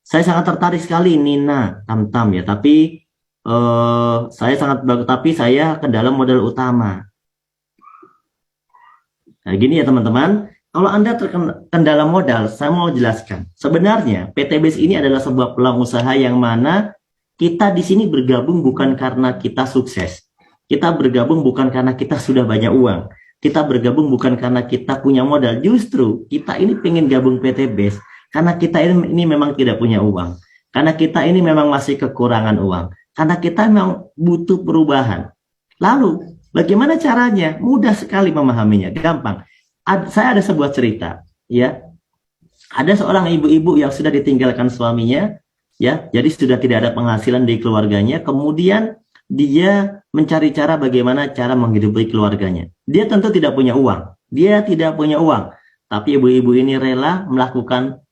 Saya sangat tertarik sekali Nina Tamtam ya, tapi saya sangat bagus, tapi saya ke dalam modal utama. Nah, gini ya teman-teman, kalau Anda terkendala modal, saya mau jelaskan. Sebenarnya PTBS ini adalah sebuah peluang usaha yang mana kita di sini bergabung bukan karena kita sukses. Kita bergabung bukan karena kita sudah banyak uang. Kita bergabung bukan karena kita punya modal. Justru kita ini pengen gabung PTBS karena kita ini memang tidak punya uang. Karena kita ini memang masih kekurangan uang. Karena kita memang butuh perubahan. Lalu bagaimana caranya? Mudah sekali memahaminya, gampang. Saya ada sebuah cerita, ya. Ada seorang ibu-ibu yang sudah ditinggalkan suaminya, ya. Jadi sudah tidak ada penghasilan di keluarganya. Kemudian dia mencari cara bagaimana cara menghidupi keluarganya. Dia tentu tidak punya uang. Dia tidak punya uang. Tapi ibu-ibu ini rela melakukan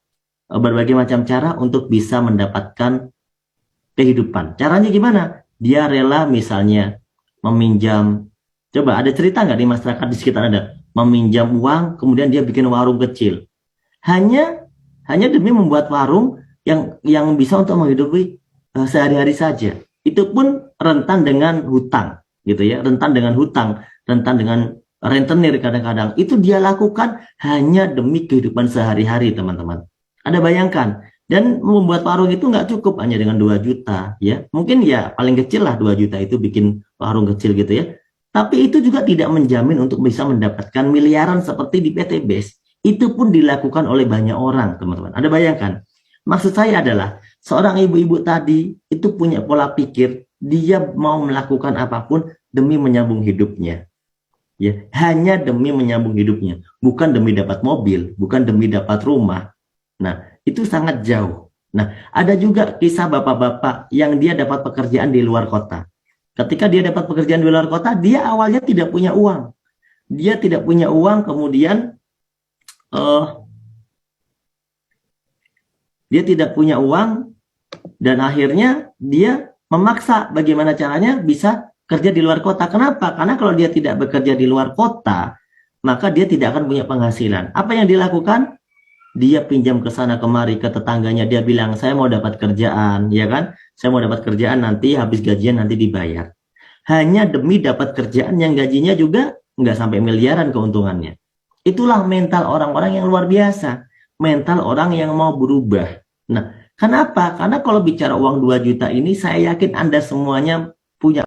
berbagai macam cara untuk bisa mendapatkan kehidupan. Caranya gimana? Dia rela misalnya meminjam. Coba ada cerita nggak di masyarakat di sekitar Anda? Meminjam uang, kemudian dia bikin warung kecil. Hanya hanya demi membuat warung yang bisa untuk menghidupi sehari-hari saja. Itu pun rentan dengan hutang, gitu ya, rentan dengan hutang, rentan dengan rentenir kadang-kadang. Itu dia lakukan hanya demi kehidupan sehari-hari, teman-teman. Anda bayangkan, dan membuat warung itu nggak cukup hanya dengan 2 juta, ya. Mungkin ya paling kecil lah 2 juta itu bikin warung kecil gitu ya. Tapi itu juga tidak menjamin untuk bisa mendapatkan miliaran seperti di PTBS. Itu pun dilakukan oleh banyak orang, teman-teman. Anda bayangkan. Maksud saya adalah, seorang ibu-ibu tadi itu punya pola pikir, dia mau melakukan apapun demi menyambung hidupnya. Ya, hanya demi menyambung hidupnya. Bukan demi dapat mobil, bukan demi dapat rumah. Nah, itu sangat jauh. Nah, ada juga kisah bapak-bapak yang dia dapat pekerjaan di luar kota. Ketika dia dapat pekerjaan di luar kota, dia awalnya tidak punya uang. Dia tidak punya uang, kemudian dia tidak punya uang, dan akhirnya dia memaksa bagaimana caranya bisa kerja di luar kota. Kenapa? Karena kalau dia tidak bekerja di luar kota, maka dia tidak akan punya penghasilan. Apa yang dilakukan? Dia pinjam ke sana kemari ke tetangganya, dia bilang saya mau dapat kerjaan, ya kan, saya mau dapat kerjaan, nanti habis gajian nanti dibayar, hanya demi dapat kerjaan yang gajinya juga nggak sampai miliaran keuntungannya. Itulah mental orang-orang yang luar biasa, mental orang yang mau berubah. Nah, kenapa? Karena kalau bicara uang 2 juta ini, saya yakin Anda semuanya punya